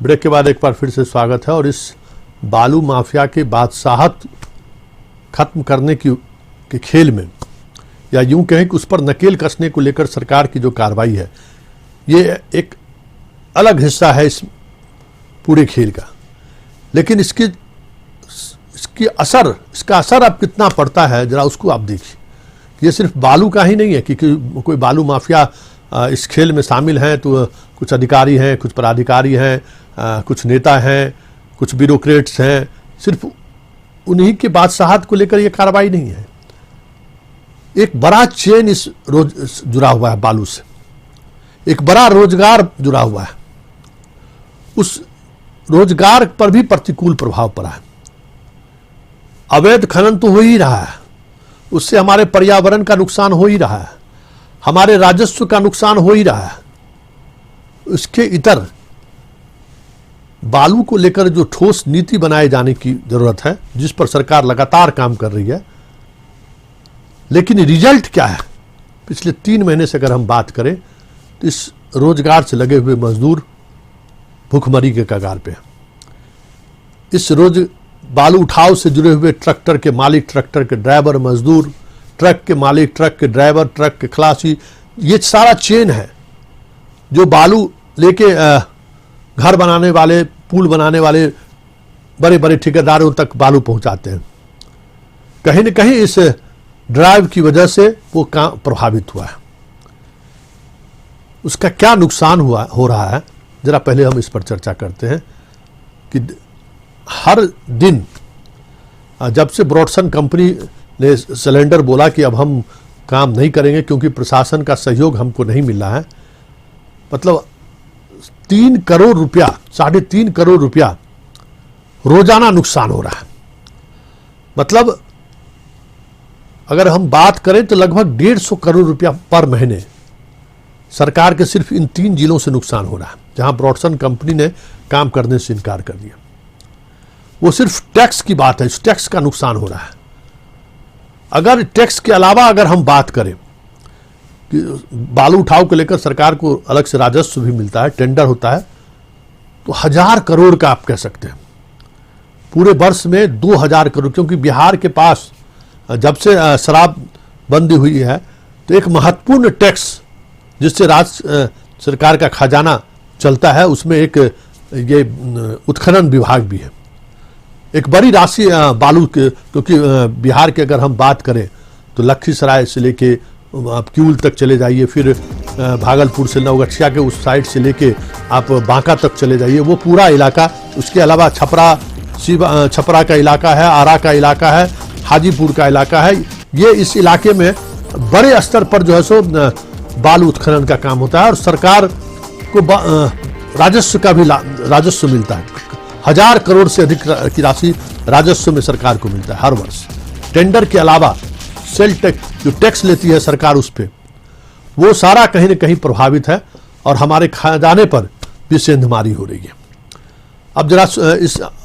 Break के बाद एक बार फिर से स्वागत है। और इस बालू माफिया के बादशाहत खत्म करने के खेल में, या यूं कहें कि उस पर नकेल कसने को लेकर सरकार की जो कार्रवाई है, ये एक अलग हिस्सा है इस पूरे खेल का। लेकिन इसका असर अब कितना पड़ता है, जरा उसको आप देखिए। ये सिर्फ बालू का ही नहीं है कि कोई बालू माफिया इस खेल में शामिल हैं, तो कुछ अधिकारी हैं, कुछ पदाधिकारी हैं, कुछ नेता हैं, कुछ ब्यूरोक्रेट्स हैं। सिर्फ उन्हीं के बादशाहत को लेकर ये कार्रवाई नहीं है। एक बड़ा चेन इस जुड़ा हुआ है बालू से, एक बड़ा रोजगार जुड़ा हुआ है। उस रोजगार पर भी प्रतिकूल प्रभाव पड़ा है। अवैध खनन तो हो ही रहा है, उससे हमारे पर्यावरण का नुकसान हो ही रहा है, हमारे राजस्व का नुकसान हो ही रहा है। इसके इतर बालू को लेकर जो ठोस नीति बनाए जाने की जरूरत है, जिस पर सरकार लगातार काम कर रही है। लेकिन रिजल्ट क्या है? पिछले 3 महीने से अगर हम बात करें तो इस रोजगार से लगे हुए मजदूर भूखमरी के कगार पे हैं। इस बालू उठाव से जुड़े हुए ट्रैक्टर के मालिक, ट्रैक्टर के ड्राइवर, मजदूर, ट्रक के मालिक, ट्रक के ड्राइवर, ट्रक के खलासी, ये सारा चेन है जो बालू लेके घर बनाने वाले, पुल बनाने वाले बड़े बड़े ठेकेदारों तक बालू पहुंचाते हैं। कहीं न कहीं इस ड्राइव की वजह से वो काम प्रभावित हुआ है। उसका क्या नुकसान हो रहा है, जरा पहले हम इस पर चर्चा करते हैं कि हर दिन जब से ब्रॉडसन कंपनी ने सिलेंडर बोला कि अब हम काम नहीं करेंगे क्योंकि प्रशासन का सहयोग हमको नहीं मिल रहा है, मतलब 3 करोड़ रुपया, 3.5 करोड़ रुपया रोजाना नुकसान हो रहा है। मतलब अगर हम बात करें तो लगभग 150 करोड़ रुपया पर महीने सरकार के सिर्फ इन 3 जिलों से नुकसान हो रहा है, जहां ब्रॉडसन कंपनी ने काम करने से इनकार कर दिया। वो सिर्फ टैक्स की बात है, इस टैक्स का नुकसान हो रहा है। अगर टैक्स के अलावा अगर हम बात करें कि बालू उठाव को लेकर सरकार को अलग से राजस्व भी मिलता है, टेंडर होता है, तो 1000 करोड़ का आप कह सकते हैं। पूरे वर्ष में 2000 करोड़, क्योंकि बिहार के पास जब से शराबबंदी हुई है तो एक महत्वपूर्ण टैक्स जिससे राज्य सरकार का खजाना चलता है, उसमें एक ये उत्खनन विभाग भी है। एक बड़ी राशि बालू के, क्योंकि बिहार की अगर हम बात करें तो लखीसराय से लेके आप क्यूल तक चले जाइए, फिर भागलपुर से नवगछिया के उस साइड से लेके आप बांका तक चले जाइए, वो पूरा इलाका। उसके अलावा छपरा का इलाका है, आरा का इलाका है, हाजीपुर का इलाका है। ये इस इलाके में बड़े स्तर पर जो है सो बालू उत्खनन का काम होता है और सरकार को राजस्व का भी राजस्व मिलता है। 1000 करोड़ से अधिक की राशि राजस्व में सरकार को मिलता है हर वर्ष। टेंडर के अलावा सेल टैक्स जो टैक्स लेती है सरकार, उस पर वो सारा कहीं न कहीं प्रभावित है और हमारे खजाने पर भी सेंधमारी हो रही है। अब जरा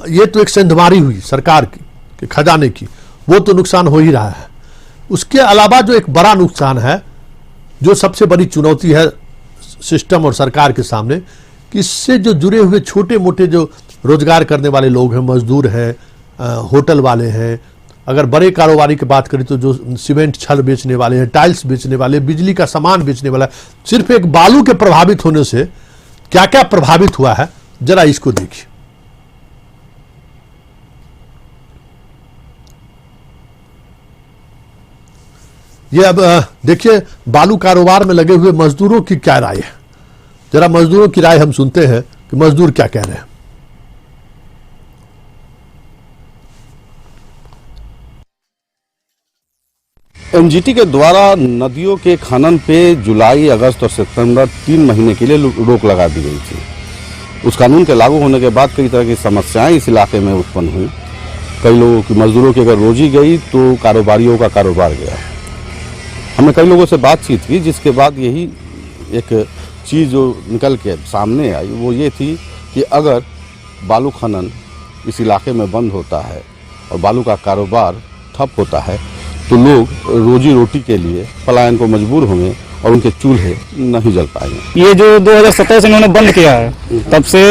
ये तो एक सेंधमारी हुई सरकार के खजाने की, वो तो नुकसान हो ही रहा है। उसके अलावा जो एक बड़ा नुकसान है, जो सबसे बड़ी चुनौती है सिस्टम और सरकार के सामने, कि इससे जो जुड़े हुए छोटे मोटे जो रोजगार करने वाले लोग हैं, मजदूर हैं, होटल वाले हैं, अगर बड़े कारोबारी की बात करें तो जो सीमेंट छड़ बेचने वाले हैं, टाइल्स बेचने वाले, बिजली का सामान बेचने वाला, सिर्फ एक बालू के प्रभावित होने से क्या क्या प्रभावित हुआ है, जरा इसको देखिए। ये अब देखिए बालू कारोबार में लगे हुए मजदूरों की क्या राय है। जरा मजदूरों की राय हम सुनते हैं कि मजदूर क्या कह रहे हैं। एनजीटी के द्वारा नदियों के खनन पे जुलाई, अगस्त और सितंबर 3 महीने के लिए रोक लगा दी गई थी। उस कानून के लागू होने के बाद कई तरह की समस्याएं इस इलाके में उत्पन्न हुई। कई लोगों की, मजदूरों की अगर रोजी गई तो कारोबारियों का कारोबार गया। हमने कई लोगों से बातचीत की, जिसके बाद यही एक चीज़ जो निकल के सामने आई वो ये थी कि अगर बालू खनन इस इलाके में बंद होता है और बालू का कारोबार ठप होता है तो लोग रोजी रोटी के लिए पलायन को मजबूर होंगे और उनके चूल्हे नहीं जल पाएंगे। ये जो 2017 से इन्होंने बंद किया है, तब से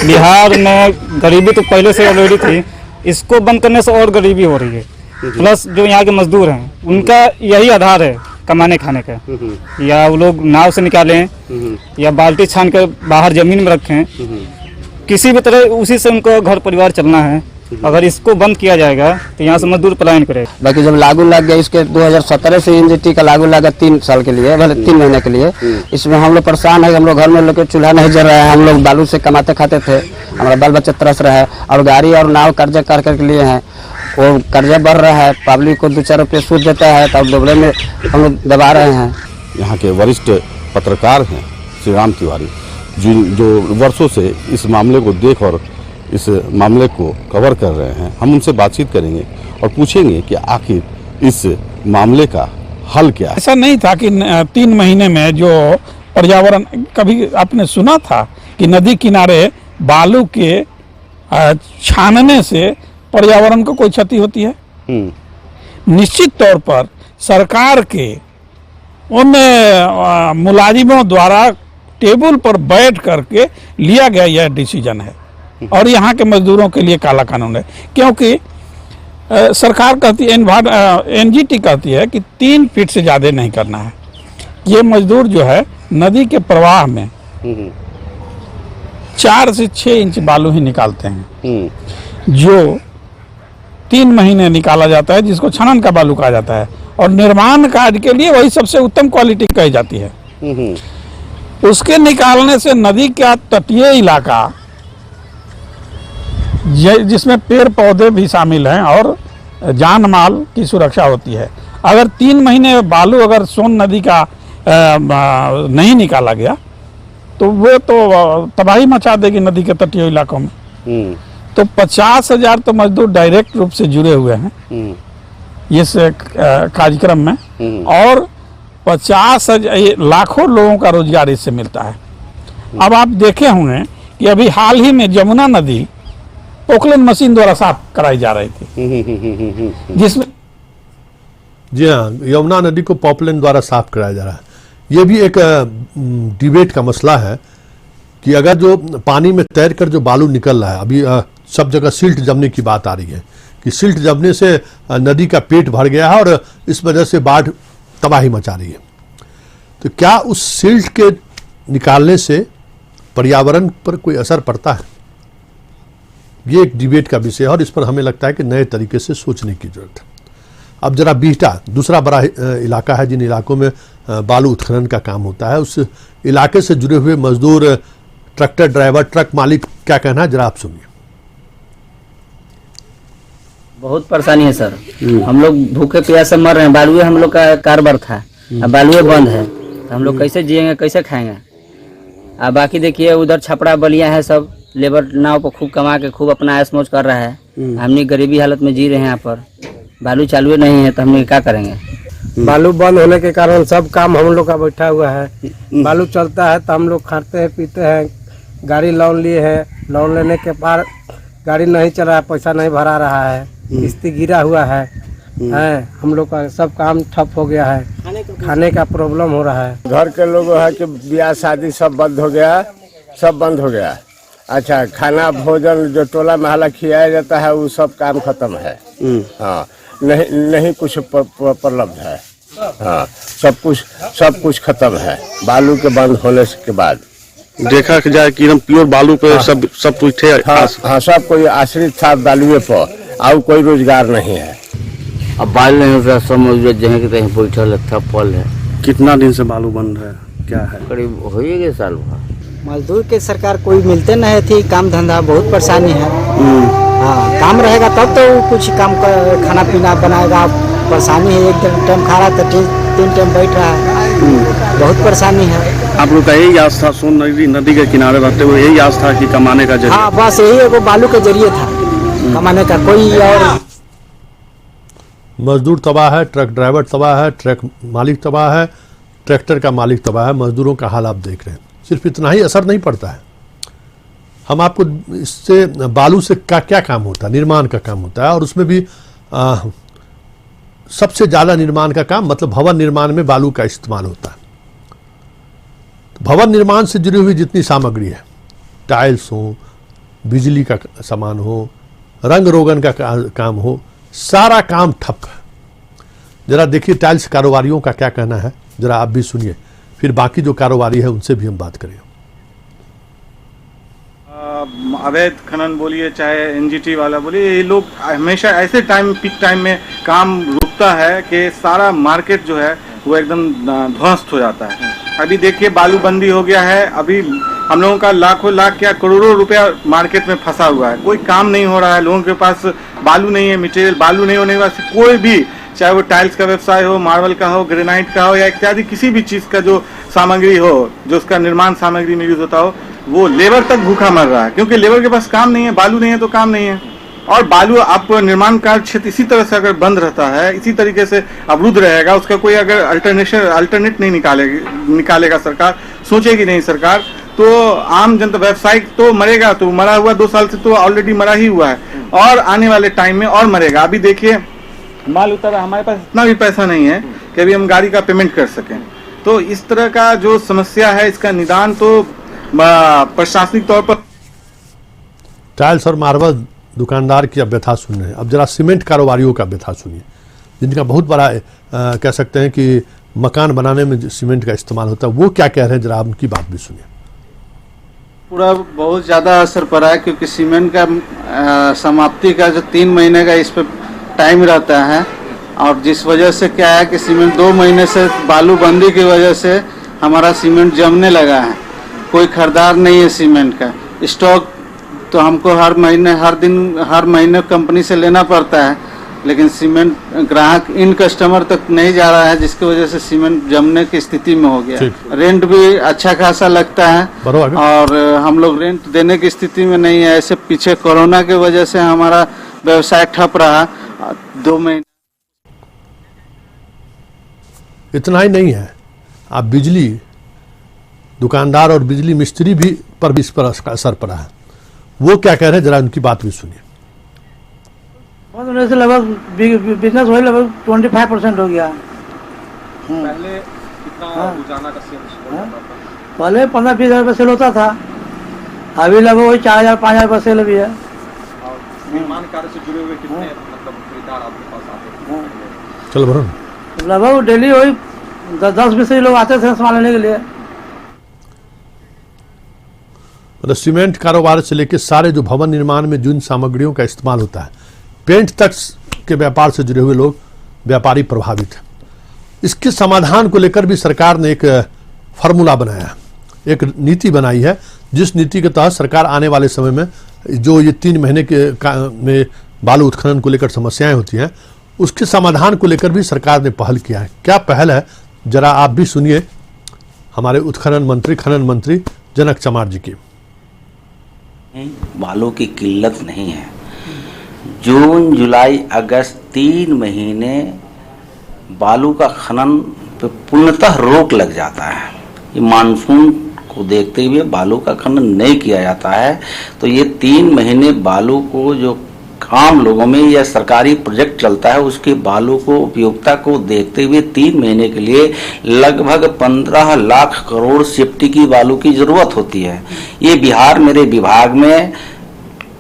बिहार में गरीबी तो पहले से ऑलरेडी थी, इसको बंद करने से और गरीबी हो रही है। प्लस जो यहाँ के मजदूर हैं, उनका यही आधार है कमाने खाने का, या वो लोग नाव से निकालें या बाल्टी छान कर बाहर जमीन में रखें, किसी भी तरह उसी से उनको घर परिवार चलना है। अगर इसको बंद किया जाएगा तो यहाँ से मजदूर पलायन करेगा। बाकी जब लागू लग गया, इसके 2017 से एनजीटी का लागू लगा 3 साल के लिए, भले 3 महीने के लिए। इसमें हम लोग परेशान है, हम लोग घर में लोग चूल्हा नहीं जल रहा है, हम लोग बालू से कमाते खाते थे, हमारा बाल बच्चा तरस रहा है, और गाड़ी और नाव कर्जा कर के लिए हैं, वो कर्जा बढ़ रहा है, पब्लिक को 2-4 रुपये सूद देता है, तब दोबड़े में हम लोग दबा रहे हैं। यहाँ के वरिष्ठ पत्रकार हैं श्री राम तिवारी, जो वर्षों से इस मामले को देख और इस मामले को कवर कर रहे हैं। हम उनसे बातचीत करेंगे और पूछेंगे कि आखिर इस मामले का हल क्या है। ऐसा नहीं था कि 3 महीने में जो पर्यावरण, कभी आपने सुना था कि नदी किनारे बालू के छानने से पर्यावरण को कोई क्षति होती है? निश्चित तौर पर सरकार के उन मुलाजिमों द्वारा टेबल पर बैठ करके लिया गया यह डिसीजन है, और यहाँ के मजदूरों के लिए काला कानून है। क्योंकि सरकार कहती है, एनजीटी कहती है कि 3 फीट से ज़्यादा नहीं करना है। ये मजदूर जो है नदी के प्रवाह में 4 से 6 इंच बालू ही निकालते हैं, जो 3 महीने निकाला जाता है, जिसको छनन का बालू कहा जाता है, और निर्माण कार्य के लिए वही सबसे उत्तम क्वालिटी कही जाती है। उसके निकालने से नदी का तटीय इलाका, जिसमें पेड़ पौधे भी शामिल हैं और जान माल की सुरक्षा होती है, अगर 3 महीने बालू अगर सोन नदी का नहीं निकाला गया तो वो तो तबाही मचा देगी नदी के तटीय इलाकों में। तो 50,000 तो मजदूर डायरेक्ट रूप से जुड़े हुए हैं इस कार्यक्रम में, और 50,000 लाखों लोगों का रोजगार इससे मिलता है। अब आप देखे होंगे कि अभी हाल ही में जमुना नदी पोकलेन मशीन द्वारा साफ कराई जा रही थी, जिसमें जी हाँ, यमुना नदी को पॉपलेन द्वारा साफ कराया जा रहा है। ये भी एक डिबेट का मसला है कि अगर जो पानी में तैरकर जो बालू निकल रहा है, अभी सब जगह सिल्ट जमने की बात आ रही है कि सिल्ट जमने से नदी का पेट भर गया है और इस वजह से बाढ़ तबाही मचा रही है। तो क्या उस सिल्ट के निकालने से पर्यावरण पर कोई असर पड़ता है? ये एक डिबेट का विषय है और इस पर हमें लगता है कि नए तरीके से सोचने की जरूरत है। अब जरा बीहटा दूसरा बड़ा इलाका है जिन इलाकों में बालू उत्खनन का काम होता है, उस इलाके से जुड़े हुए मजदूर, ट्रैक्टर ड्राइवर, ट्रक मालिक, क्या कहना है जरा आप सुनिए। बहुत परेशानी है सर, हम लोग भूखे प्यासे मर रहे हैं। बालुए हम लोग का कारोबार था, अब बालुए बंद है तो हम लोग कैसे जिएंगे, कैसे खाएंगे? अब बाकी देखिए उधर छपड़ा बलिया है, सब लेबर नाव पर खूब कमा के खूब अपना ऐश मौज कर रहा है। हमने गरीबी हालत में जी रहे हैं। यहाँ पर बालू चालू नहीं है तो हमने क्या करेंगे? बालू बंद होने के कारण सब काम हम लोग का बैठा हुआ है। बालू चलता है तो हम लोग खाते हैं पीते हैं, गाड़ी लोन लिए हैं, लोन लेने के बाद गाड़ी नहीं चल रहा है, पैसा नहीं भरा रहा है, किस्ती गिरा हुआ है, हम लोग का सब काम ठप हो गया है, खाने का प्रॉब्लम हो रहा है। घर के लोग है कि ब्याह शादी सब बंद हो गया, सब बंद हो गया। अच्छा, खाना भोजन जो टोला महला खिलाया जाता है वो सब काम खत्म है। हाँ, नहीं कुछ उपलब्ध है। हाँ, सब कुछ खत्म है बालू के बंद होने के बाद। देखा जाए कि एकदम प्योर बालू पे सब कुछ थे। हाँ, सब कोई आश्रित था बालुए पर, और कोई रोजगार नहीं है। अब बाल नहीं होता, सब मजदूर जहाँ के तहीं बैठल है, थप्पल है। कितना दिन से बालू बंद है, क्या है? करीब हो ही गए साल भर। मजदूर के सरकार कोई मिलते नहीं थी, काम धंधा बहुत परेशानी है। हाँ, काम रहेगा तब तो कुछ काम कर, खाना पीना बनाएगा। परेशानी है, एक टाइम खा रहा था, 3 टाइम बैठ रहा है, बहुत परेशानी है। आप लोग का यही आस्था, सोन नदी के किनारे रहते हुए यही आस्था कि कमाने का जरिया? हाँ, बस यही एगो बालू के जरिए था कमाने का, कोई और। मजदूर तबाह है, ट्रक ड्राइवर तबाह है, ट्रक मालिक तबाह है, ट्रैक्टर का मालिक तबाह है, मजदूरों का हाल आप देख रहे हैं। सिर्फ इतना ही असर नहीं पड़ता है, हम आपको इससे बालू से क्या काम होता है, निर्माण का काम होता है, और उसमें भी सबसे ज़्यादा निर्माण का काम मतलब भवन निर्माण में बालू का इस्तेमाल होता है। भवन निर्माण से जुड़ी हुई जितनी सामग्री है, टाइल्स हो, बिजली का सामान हो, रंग रोगन का काम हो, सारा काम ठप है। जरा देखिए टाइल्स कारोबारियों का क्या कहना है, जरा आप भी सुनिए, फिर बाकी जो कारोबारी है उनसे भी हम बात करें। अवैध खनन बोलिए चाहे एनजीटी वाला बोलिए, ये लोग हमेशा ऐसे पीक टाइम में काम रुकता है कि सारा मार्केट जो है वो एकदम ध्वस्त हो जाता है। अभी देखिए बालूबंदी हो गया है, अभी हम लोगों का लाखों लाख क्या करोड़ों रुपया मार्केट में फंसा हुआ है, कोई काम नहीं हो रहा है, लोगों के पास बालू नहीं है, मटेरियल बालू नहीं होने के बाद कोई भी, चाहे वो टाइल्स का व्यवसाय हो, मार्बल का हो, ग्रेनाइट का हो या इत्यादि किसी भी चीज का जो सामग्री हो, जो उसका निर्माण सामग्री में यूज होता हो, वो लेबर तक भूखा मर रहा है, क्योंकि लेबर के पास काम नहीं है, बालू नहीं है तो काम नहीं है। और बालू आप निर्माण कार्य क्षेत्र इसी तरह से अगर बंद रहता है, इसी तरीके से अवरुद्ध रहेगा, उसका कोई अगर अल्टरनेट नहीं निकालेगा सरकार, सोचेगी नहीं सरकार, तो आम जनता व्यवसायिक तो मरेगा, तो मरा हुआ 2 साल से तो ऑलरेडी मरा ही हुआ है और आने वाले टाइम में और मरेगा। अभी देखिए माल उतारा, हमारे पास इतना भी पैसा नहीं है कि अभी हम गाड़ी का पेमेंट कर सकें। तो इस तरह का जो समस्या है, इसका निदान तो प्रशासनिक तौर पर। टाइल्स और मार्बल दुकानदार की अब व्यथा सुन रहे हैं, अब जरा सीमेंट कारोबारियों का व्यथा सुनिए, जिनका बहुत बड़ा कह सकते हैं कि मकान बनाने में सीमेंट का इस्तेमाल होता है, वो क्या कह रहे हैं, जरा उनकी बात भी सुनिए। पूरा बहुत ज़्यादा असर पड़ा है, क्योंकि सीमेंट का समाप्ति का जो 3 महीने का इस पर टाइम रहता है, और जिस वजह से क्या है कि सीमेंट 2 महीने से बालूबंदी की वजह से हमारा सीमेंट जमने लगा है, कोई खरीदार नहीं है सीमेंट का। स्टॉक तो हमको हर महीने कंपनी से लेना पड़ता है, लेकिन सीमेंट ग्राहक इन कस्टमर तक नहीं जा रहा है, जिसकी वजह से सीमेंट जमने की स्थिति में हो गया। रेंट भी अच्छा खासा लगता है और हम लोग रेंट देने की स्थिति में नहीं है। ऐसे पीछे कोरोना की वजह से हमारा व्यवसाय ठप रहा 2 महीने। इतना ही नहीं है, आप बिजली दुकानदार और बिजली मिस्त्री भी पर भी इस पर असर पड़ा है, वो क्या कह रहे हैं, जरा उनकी बात भी सुनिए। से लगभग बिजनेस हो लगभग 25% हो गया। पहले कितना रोजाना का सेल? पहले 15-20 हज़ार रुपये सेल होता था, अभी लगभग वही 4,000 5,000 रुपये सेल भी है। निर्माण कार्य से जुड़े हुए कितने मतलब खरीदार आपके पास आते हैं? चलो भरो, लगभग डेली वही 10-20 लोग आते थे सामान लेने के लिए। मतलब सीमेंट कारोबार से लेकर सारे जो भवन निर्माण में जिन सामग्रियों का इस्तेमाल होता है, पेंट तक के व्यापार से जुड़े हुए लोग, व्यापारी प्रभावित हैं। इसके समाधान को लेकर भी सरकार ने एक फार्मूला बनाया, एक नीति बनाई है, जिस नीति के तहत सरकार आने वाले समय में जो ये 3 महीने में बालू उत्खनन को लेकर समस्याएं होती हैं, उसके समाधान को लेकर भी सरकार ने पहल किया है। क्या पहल है, जरा आप भी सुनिए हमारे उत्खनन मंत्री, खनन मंत्री जनक चमार जी की। बालू की किल्लत नहीं है। जून, जुलाई, अगस्त 3 महीने बालू का खनन पे पूर्णतः रोक लग जाता है। ये मानसून को देखते हुए बालू का खनन नहीं किया जाता है, तो ये 3 महीने बालू को जो आम लोगों में या सरकारी प्रोजेक्ट चलता है, उसके बालू को उपयोगिता को देखते हुए 3 महीने के लिए लगभग 15 लाख करोड़ सेफ्टी की बालू की जरूरत होती है। ये बिहार मेरे विभाग में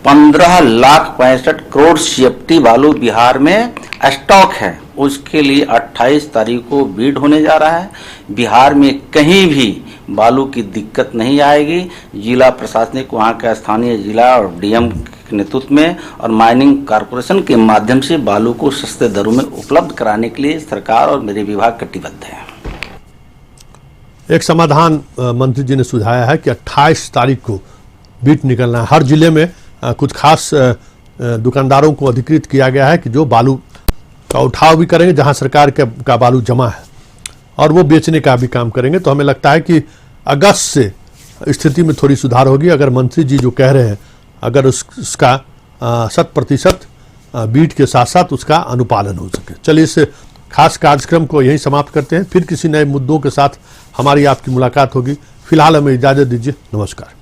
15,65,000 करोड़ सेफ्टी बालू बिहार में स्टॉक है। उसके लिए 28 तारीख को बीड होने जा रहा है। बिहार में कहीं भी बालू की दिक्कत नहीं आएगी। जिला प्रशासनिक, वहाँ का स्थानीय जिला और डीएम के नेतृत्व में और माइनिंग कॉरपोरेशन के माध्यम से बालू को सस्ते दरों में उपलब्ध कराने के लिए सरकार और मेरे विभाग कटिबद्ध है। एक समाधान मंत्री जी ने सुझाया है कि 28 तारीख को बीट निकलना है। हर जिले में कुछ खास दुकानदारों को अधिकृत किया गया है कि जो बालू का उठाव भी करेंगे, जहां सरकार का बालू जमा है, और वो बेचने का भी काम करेंगे। तो हमें लगता है कि अगस्त से स्थिति में थोड़ी सुधार होगी, अगर मंत्री जी जो कह रहे हैं, अगर उसका 100% बीट के साथ साथ उसका अनुपालन हो सके। चलिए इस खास कार्यक्रम को यहीं समाप्त करते हैं, फिर किसी नए मुद्दों के साथ हमारी आपकी मुलाकात होगी। फिलहाल हमें इजाज़त दीजिए, नमस्कार।